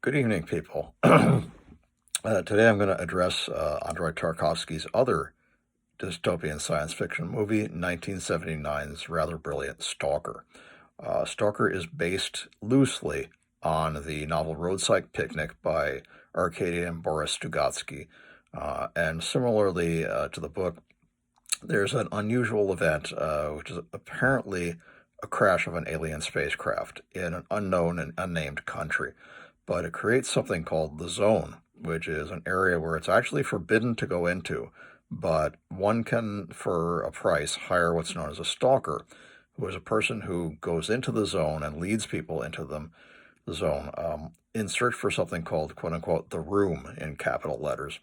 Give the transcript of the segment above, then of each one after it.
Good evening, people. Today I'm going to address Andrei Tarkovsky's other dystopian science fiction movie, 1979's rather brilliant Stalker. Stalker is based loosely on the novel Roadside Picnic by Arkady and Boris Stugatsky. And similarly to the book, there's an unusual event, which is apparently a crash of an alien spacecraft in an unknown and unnamed country. But it creates something called the zone, which is an area where it's actually forbidden to go into, but one can, for a price, hire what's known as a stalker, who is a person who goes into the zone and leads people into the zone in search for something called, quote unquote, the room in capital letters,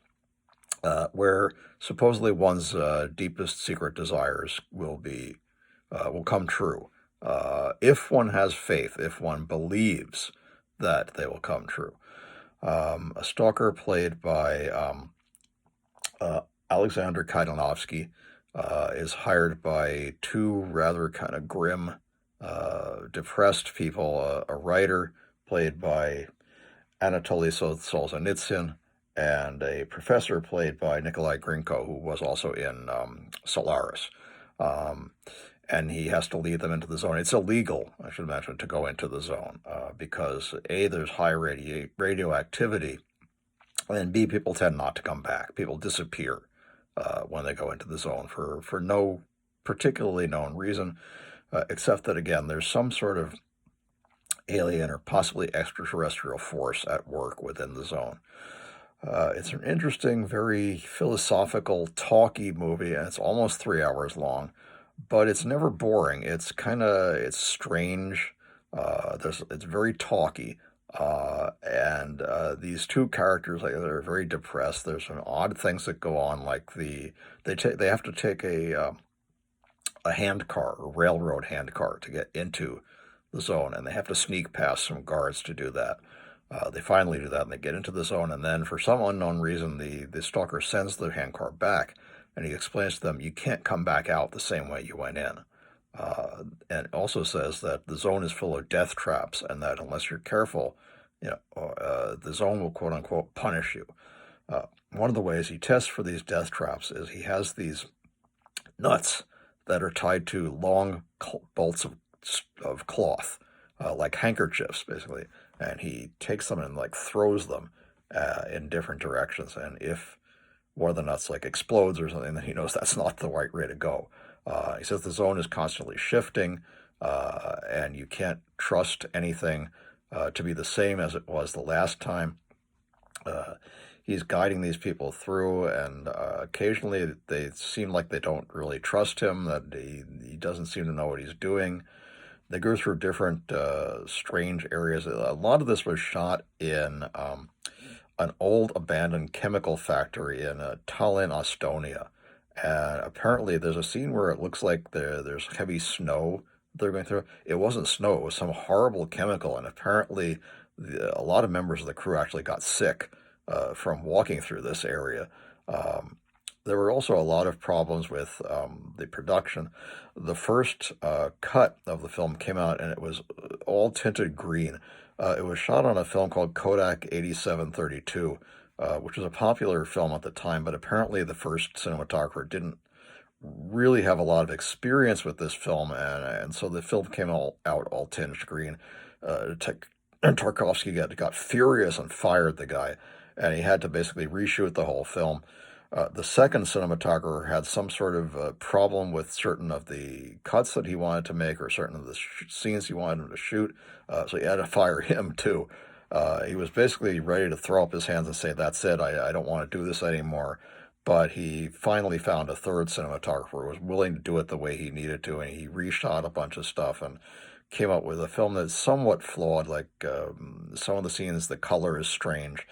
where supposedly one's deepest secret desires will come true. If one has faith, if one believes that they will come true. A stalker played by Alexander Kaidanovsky is hired by two rather kind of grim, depressed people, a writer played by Anatoly Solzhenitsyn, and a professor played by Nikolai Grinko, who was also in Solaris. And he has to lead them into the zone. It's illegal, I should mention, to go into the zone because A, there's high radioactivity, and B, people tend not to come back. People disappear when they go into the zone for no particularly known reason, except that, again, there's some sort of alien or possibly extraterrestrial force at work within the zone. It's an interesting, very philosophical, talky movie, and it's almost 3 hours long. But it's never boring. It's strange. It's very talky. And these two characters, they're very depressed. There's some odd things that go on, like they have to take a handcar, a railroad handcar, to get into the zone, and they have to sneak past some guards to do that. They finally do that, and they get into the zone, and then for some unknown reason, the stalker sends the handcar back. And he explains to them, you can't come back out the same way you went in. And also says that the zone is full of death traps, and that unless you're careful, the zone will, quote unquote, punish you. One of the ways he tests for these death traps is he has these nuts that are tied to long bolts of cloth, like handkerchiefs, basically. And he takes them and throws them in different directions. And if one of the nuts explodes or something, then he knows that's not the right way to go. He says the zone is constantly shifting, and you can't trust anything to be the same as it was the last time. He's guiding these people through, and occasionally they seem like they don't really trust him, that he doesn't seem to know what he's doing. They go through different strange areas. A lot of this was shot in an old abandoned chemical factory in Tallinn, Estonia. And apparently there's a scene where it looks like there's heavy snow they're going through. It wasn't snow, it was some horrible chemical, and apparently a lot of members of the crew actually got sick from walking through this area. There were also a lot of problems with the production. The first cut of the film came out, and it was all tinted green. It was shot on a film called Kodak 8732, which was a popular film at the time, but apparently the first cinematographer didn't really have a lot of experience with this film, and so the film came out all tinged green. Tarkovsky got furious and fired the guy, and he had to basically reshoot the whole film. The second cinematographer had some sort of problem with certain of the cuts that he wanted to make, or certain of the scenes he wanted him to shoot, so he had to fire him too. He was basically ready to throw up his hands and say, that's it, I don't want to do this anymore. But he finally found a third cinematographer who was willing to do it the way he needed to, and he reshot a bunch of stuff and came up with a film that's somewhat flawed. Some of the scenes, the color is strange,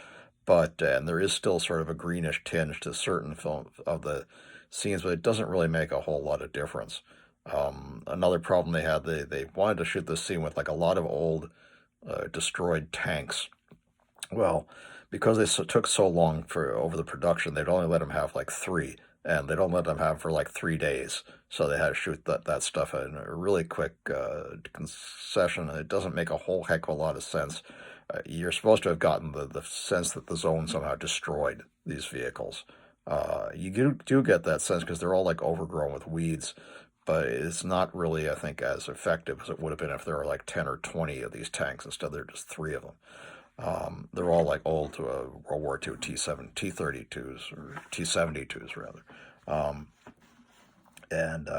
and there is still sort of a greenish tinge to certain film of the scenes, but it doesn't really make a whole lot of difference. Another problem they had, they wanted to shoot this scene with a lot of old destroyed tanks. Well, because they took so long over the production, they'd only let them have 3, and they don't let them have for 3 days. So they had to shoot that stuff in a really quick concession, and it doesn't make a whole heck of a lot of sense. you're supposed to have gotten the sense that the zone somehow destroyed these vehicles. You do get that sense because they're all like overgrown with weeds, but it's not really, I think, as effective as it would have been if there were like 10 or 20 of these tanks instead there are just three of them. They're all like old World War II T-32s or T-72s rather. Um, and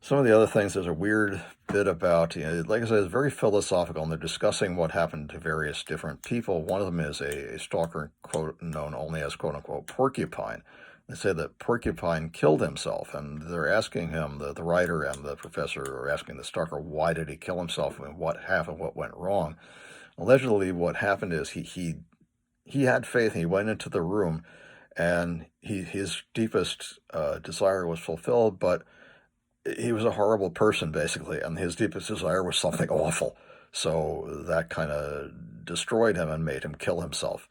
Some of the other things, there's a weird bit about, like I said, it's very philosophical, and they're discussing what happened to various different people. One of them is a stalker, quote, known only as, quote unquote, Porcupine. They say that Porcupine killed himself, and they're asking him, the writer and the professor are asking the stalker, why did he kill himself, and what happened, what went wrong. Allegedly, what happened is he had faith, and he went into the room, and his deepest desire was fulfilled, but he was a horrible person, basically, and his deepest desire was something awful. So that kind of destroyed him and made him kill himself.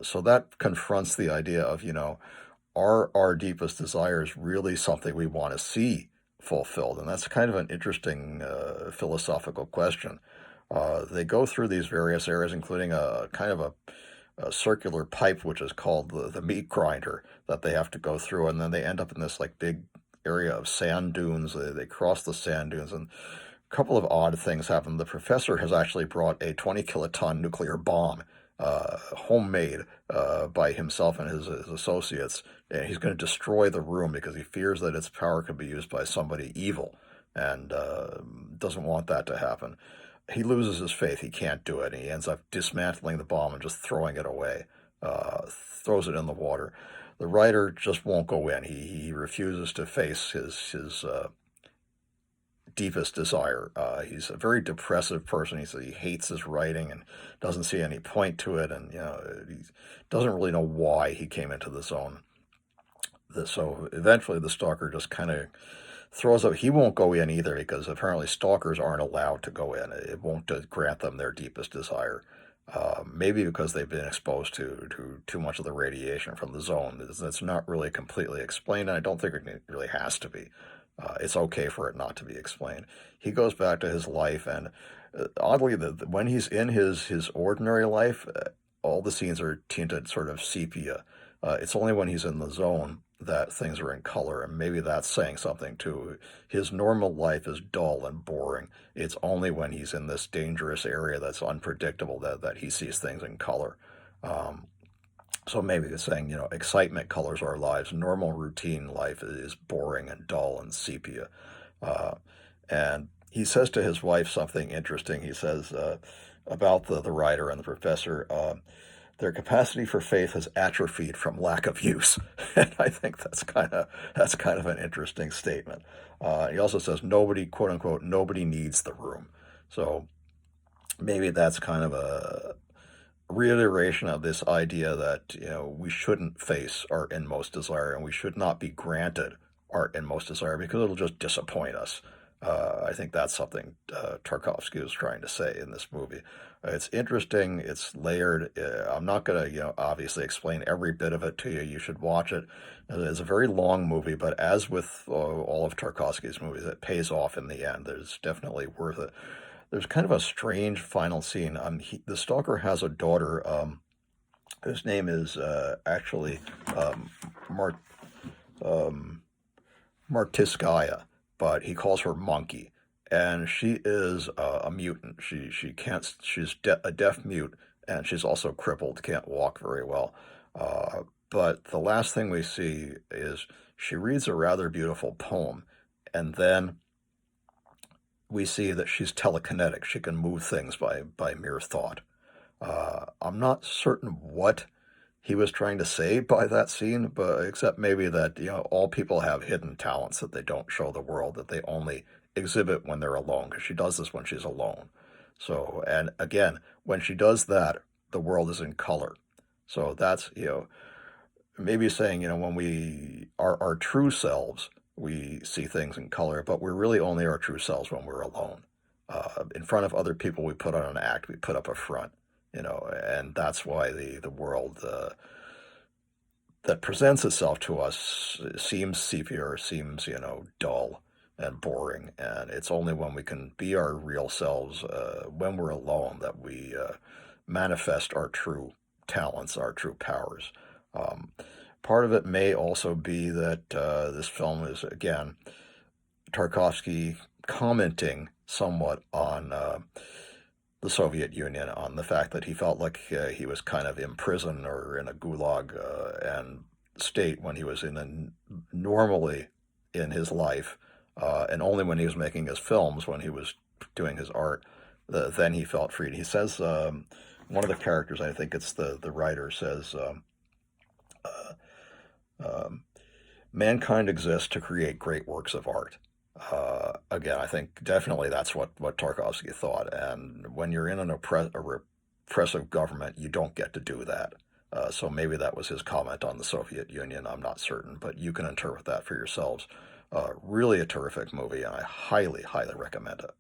So that confronts the idea of, are our deepest desires really something we want to see fulfilled? And that's kind of an interesting philosophical question. They go through these various areas, including a kind of a circular pipe, which is called the meat grinder, that they have to go through, and then they end up in this like big area of sand dunes. They cross the sand dunes, and a couple of odd things happen. The professor has actually brought a 20-kiloton nuclear bomb, homemade by himself and his associates, and he's going to destroy the room because he fears that its power could be used by somebody evil, and doesn't want that to happen. He loses his faith. He can't do it, and he ends up dismantling the bomb and just throwing it away, throws it in the water. The writer just won't go in. He refuses to face his deepest desire. He's a very depressive person. He hates his writing and doesn't see any point to it, and he doesn't really know why he came into the zone. So eventually, the stalker just kind of throws up. He won't go in either because apparently stalkers aren't allowed to go in. It won't grant them their deepest desire. Maybe because they've been exposed to too much of the radiation from the zone. That's not really completely explained, and I don't think it really has to be. It's okay for it not to be explained. He goes back to his life, and oddly, when he's in his ordinary life, all the scenes are tinted sort of sepia. It's only when he's in the zone that things are in color, and maybe that's saying something too. His normal life is dull and boring. It's only when he's in this dangerous area that's unpredictable that he sees things in color. So maybe it's saying, excitement colors our lives. Normal routine life is boring and dull and sepia. And he says to his wife something interesting. He says about the writer and the professor, their capacity for faith has atrophied from lack of use. And I think that's kind of an interesting statement. He also says nobody, quote unquote, nobody needs the room. So maybe that's kind of a reiteration of this idea that we shouldn't face our inmost desire, and we should not be granted our inmost desire because it'll just disappoint us. I think that's something Tarkovsky was trying to say in this movie. It's interesting. It's layered. I'm not going to, obviously explain every bit of it to you. You should watch it. It's a very long movie, but as with all of Tarkovsky's movies, it pays off in the end. It's definitely worth it. There's kind of a strange final scene. The stalker has a daughter whose name is actually Mart, Martiskaya, but he calls her Monkey, and she is a mutant. She can't. She's a deaf mute, and she's also crippled, can't walk very well. But the last thing we see is she reads a rather beautiful poem, and then we see that she's telekinetic. She can move things by mere thought. I'm not certain what he was trying to say by that scene, but except maybe that all people have hidden talents that they don't show the world, that they only exhibit when they're alone, because she does this when she's alone. So, and again, when she does that, the world is in color. So that's maybe saying when we are our true selves, we see things in color, but we're really only our true selves when we're alone. In front of other people, we put on an act, we put up a front, and that's why the world that presents itself to us seems sepia or seems, dull. and boring, and it's only when we can be our real selves, when we're alone, that we manifest our true talents, our true powers. Um, Part of it may also be that this film is, again, Tarkovsky commenting somewhat on the Soviet Union, on the fact that he felt like he was kind of imprisoned or in a gulag and state when he was normally in his life, and only when he was making his films, when he was doing his art, then he felt free. He says, one of the characters, I think it's the writer, says, uh, um, mankind exists to create great works of art. Again, I think definitely that's what Tarkovsky thought. And when you're in a repressive government, you don't get to do that. So maybe that was his comment on the Soviet Union. I'm not certain, but you can interpret that for yourselves. Really a terrific movie, and I highly, highly recommend it.